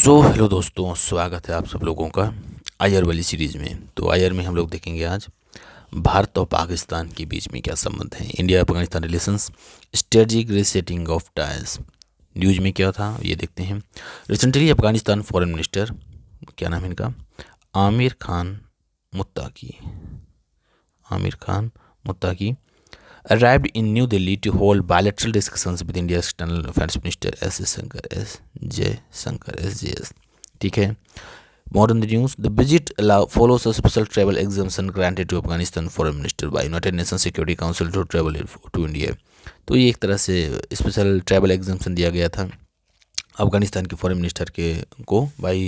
Hello दोस्तों, स्वागत है आप सब लोगों का आयर वाली सीरीज़ में। तो आयर में हम लोग देखेंगे आज भारत और पाकिस्तान के बीच में क्या संबंध है, India Pakistan relations, strategic resetting of ties. News में क्या था ये देखते हैं। रिसेंटली अफगानिस्तान फॉरेन मिनिस्टर, क्या नाम है इनका, Aamir Khan मुत्ताकी, Aamir Khan मुत्ताकी arrived in New Delhi to hold bilateral discussions with India's external affairs minister S. Jaishankar. ठीक है। More on the news. The visit follows a special travel exemption granted to Afghanistan foreign minister by United Nations Security Council to travel to India. तो ये एक तरह से special travel एग्जामेशन दिया गया था अफगानिस्तान के फॉरेन मिनिस्टर को by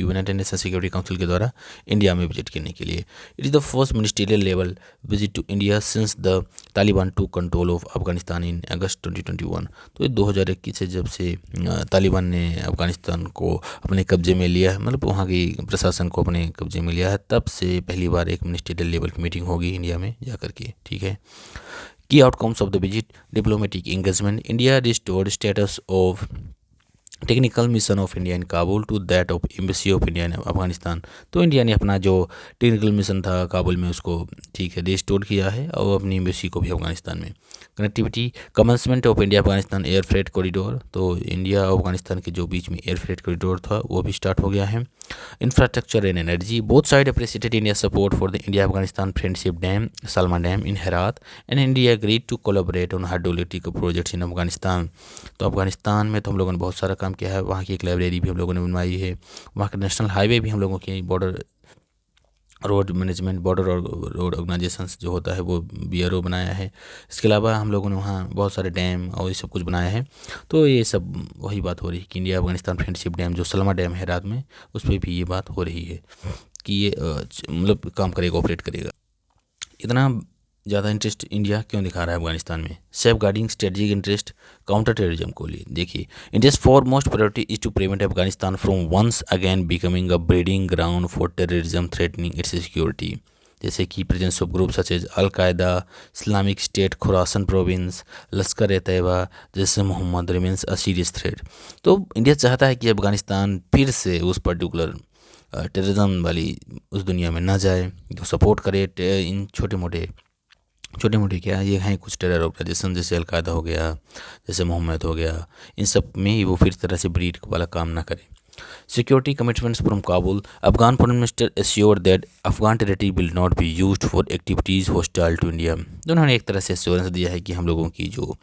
united nation security council के द्वारा इंडिया में विजिट करने के लिए। It is the first ministerial level visit to India since the Taliban took control of Afghanistan in August 2021। तो ये 2021 से जब से तालिबान ने अफगानिस्तान को अपने कब्जे में लिया है, मतलब वहाँ की प्रशासन को अपने कब्जे में लिया है, तब से पहली बार एक मिनिस्ट्रियल लेवल की मीटिंग होगी इंडिया में जाकर के। ठीक है। Key outcomes of the visit, diplomatic engagement, India restored status of technical mission of India in Kabul to that of embassy of India in Afghanistan. तो इंडिया ने अपना जो टेक्निकल मिशन था काबुल में उसको ठीक है रिस्टोर किया है और अपनी एम्बेसी को भी अफगानिस्तान में। Connectivity, commencement of India Afghanistan air freight corridor, तो इंडिया और अफगानिस्तान के जो बीच में एयर फ्रेट कॉरिडोर था वो भी स्टार्ट हो गया है। Infrastructure and energy, both side appreciated India support for the India Afghanistan friendship dam Salma dam in Herat and India agreed to collaborate on hydroelectric projects in Afghanistan. तो अफगानिस्तान में तो हम लोगों ने बहुत सारा काम किया है, वहाँ की एक लाइब्रेरी भी हम लोगों ने बनवाई है, वहाँ का नेशनल हाईवे भी हम लोगों की बॉर्डर रोड मैनेजमेंट बॉर्डर और रोड ऑर्गेनाइजेशंस जो होता है वो BRO बनाया है। इसके अलावा हम लोगों ने वहाँ बहुत सारे डैम और ये सब कुछ बनाया है। तो ये सब वही बात हो रही है कि इंडिया अफगानिस्तान फ्रेंडशिप डैम जो सलमा डैम है रात में, उस पर भी ये बात हो रही है कि ये मतलब काम करेगा, ऑपरेट करेगा। इतना ज़्यादा इंटरेस्ट इंडिया क्यों दिखा रहा है अफगानिस्तान में? Safeguarding strategic interest, counter terrorism को लिए देखिए, India's foremost priority is to prevent Afghanistan from once again becoming a breeding ground for terrorism threatening its security. जैसे कि presence of group such as al Qaeda, Islamic State, Khorasan province, Lashkar e Taiba Jaish Mohammed remains a serious threat. तो India चाहता है कि अफगानिस्तान फिर से उस particular terrorism वाली उस दुनिया में ना जाए, जो सपोर्ट करे इन छोटे मोटे क्या ये हैं कुछ टेरर ऑर्गेनाइजेशन जैसे अलकायदा हो गया, जैसे मोहम्मद हो गया, इन सब में वो फिर तरह से ब्रीड वाला काम ना करे। Security commitments from Kabul, Afghan foreign minister assured that Afghan territory will not be used for activities hostile to India. तो उन्होंने एक तरह से एश्योरेंस दिया है कि हम लोगों की जो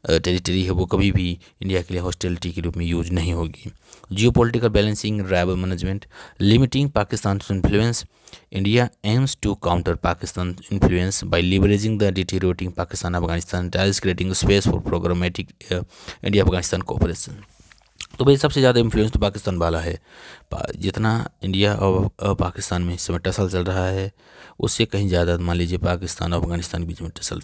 टेरिटरी है वो कभी भी इंडिया के लिए हॉस्टिलिटी के रूप में यूज नहीं होगी। Geopolitical balancing, rival management, limiting Pakistan influence, India aims to counter Pakistan influence by leveraging the deteriorating Pakistan Afghanistan ties, creating space for programmatic India Afghanistan cooperation. तो भाई सबसे ज़्यादा इन्फ्लुएंस तो पाकिस्तान वाला है। जितना इंडिया और पाकिस्तान में इस समय टसल चल रहा है, उससे कहीं ज़्यादा मान लीजिए पाकिस्तान और अफगानिस्तान के बीच में चल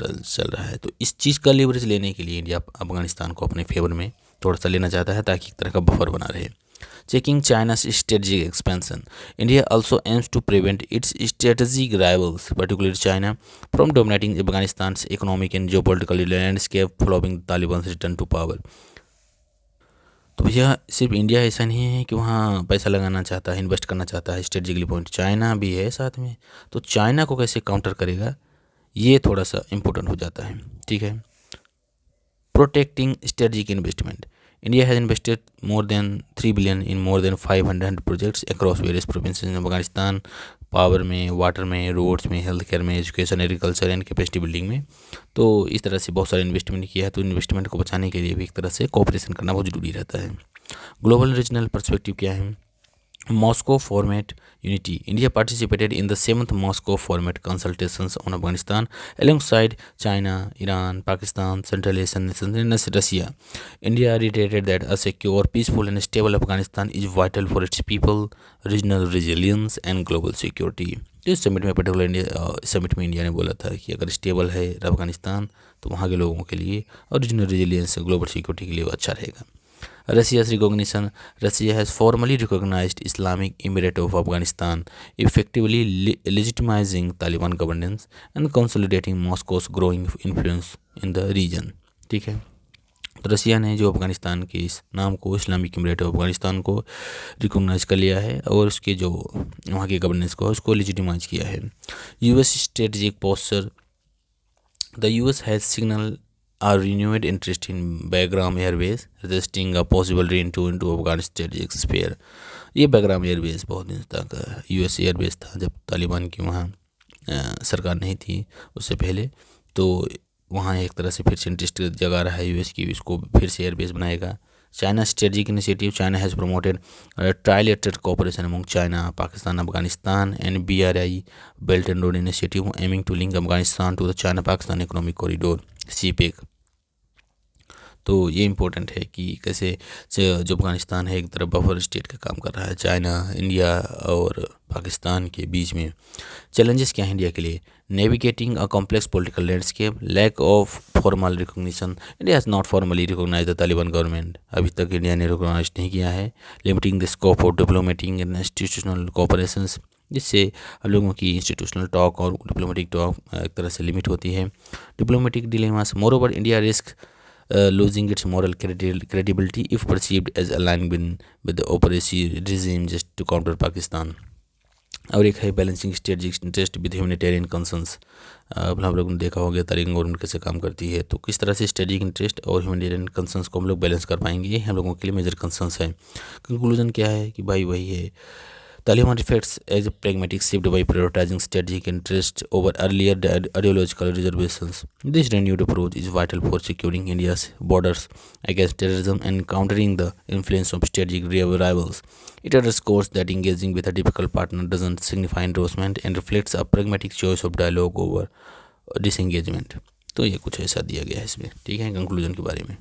रहा है। तो इस चीज़ का लीवरेज लेने के लिए इंडिया अफगानिस्तान को अपने फेवर में थोड़ा सा लेना चाहता है ताकि एक तरह का बफर बना रहे। Checking चाइना's strategic expansion, India also aims to prevent its strategic rivals, particularly China, from dominating Afghanistan's economic and geopolitical landscape following Taliban's return to power। तो भैया सिर्फ इंडिया ऐसा नहीं है कि वहाँ पैसा लगाना चाहता है, इन्वेस्ट करना चाहता है, स्ट्रेटेजिकली पॉइंट चाइना भी है साथ में। तो चाइना को कैसे काउंटर करेगा, ये थोड़ा सा इम्पोर्टेंट हो जाता है। ठीक है। Protecting strategic investment, India has invested more than 3 billion in more than 500 projects across various provinces in Afghanistan, power में, वाटर में, रोड्स में, हेल्थ केयर में, education, agriculture and capacity building में। तो इस तरह से बहुत सारे इन्वेस्टमेंट किया है। तो इन्वेस्टमेंट को बचाने के लिए भी एक तरह से कोऑपरेशन करना बहुत जरूरी रहता है। ग्लोबल रीजनल पर्सपेक्टिव क्या है? Moscow format unity, India participated in the 7th Moscow format consultations on Afghanistan alongside China, Iran, Pakistan, Central Asian nations and Russia. India reiterated that a secure, peaceful and stable Afghanistan is vital for its people, regional resilience and global security। तो इस summit में particular India ने बोला था कि अगर stable है अफगानिस्तान तो वहाँ के लोगों के लिए और रीजनल रिजिलियंस ग्लोबल सिक्योरिटी के लिए अच्छा रहेगा। Russia's recognition, Russia has formally recognized Islamic Emirate of Afghanistan, effectively legitimizing Taliban governance and consolidating Moscow's growing influence in the region। ठीक है। तो रसिया ने जो अफगानिस्तान के इस नाम को इस्लामिक इमरेट ऑफ अफगानिस्तान को रिकॉग्नाइज कर लिया है और उसके जो वहाँ के गवर्नेंस को उसको लेजिटिमाइज किया है। US strategic posture, the US has signal a renewed interest in Bagram Airways, suggesting a possible re-entry into Afghan strategic sphere। ये बैग्राम एयरवेज बहुत दिन तक यूएस एयरवेज था जब तालिबान की वहाँ सरकार नहीं थी उससे पहले, तो वहाँ एक तरह से फिर से इंटरेस्ट जगा रहा है यूएस की, इसको फिर से एयरवेज बनाएगा। China strategic initiative, China has promoted trilateral cooperation among China, Pakistan, Afghanistan and BRI belt and road initiative aiming to link Afghanistan to the China Pakistan economic corridor CPEC। तो ये इम्पोर्टेंट है कि कैसे जो अफगानिस्तान है एक तरफ बफर स्टेट का काम कर रहा है चाइना, इंडिया और पाकिस्तान के बीच में। चैलेंजेस क्या हैं इंडिया के लिए? Navigating a complex political landscape, lack of formal recognition, India has not formally recognize the Taliban government, अभी तक इंडिया ने रिकॉग्नाइज नहीं किया है। Limiting the scope of diplomatic and institutional cooperations, जिससे हम लोगों की इंस्टीट्यूशनल टॉक और डिप्लोमेटिक टॉक एक तरह से लिमिट होती है। Diplomatic dilemmas, moreover India risk losing its moral credibility if perceived as aligned with the oppressive regime just to counter Pakistan। और एक है balancing strategic interest with humanitarian concerns. अब हम लोग ने देखा होगा तालिबान गवर्नमेंट कैसे काम करती है, तो किस तरह से स्ट्रेटजिक इंटरेस्ट और ह्यूमैनिटेरियन कंसर्न्स को हम लोग बैलेंस कर पाएंगे, ये हम लोगों के लिए मेजर कंसर्न्स है। कंक्लूजन क्या है कि भाई वही है, Taliban reflects as a pragmatic shift by prioritizing strategic interests over earlier ideological reservations। This renewed approach is vital for securing India's borders against terrorism and countering the influence of strategic rivals। It underscores that engaging with a difficult partner doesn't signify endorsement and reflects a pragmatic choice of dialogue over disengagement। तो ये कुछ ऐसा दिया गया है इसमें, ठीक है, कंक्लूजन के बारे में।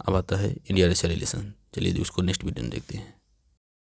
अब आता है इंडिया रशिया रिलेशन, चलिए उसको नेक्स्ट वीडियो में देखते हैं।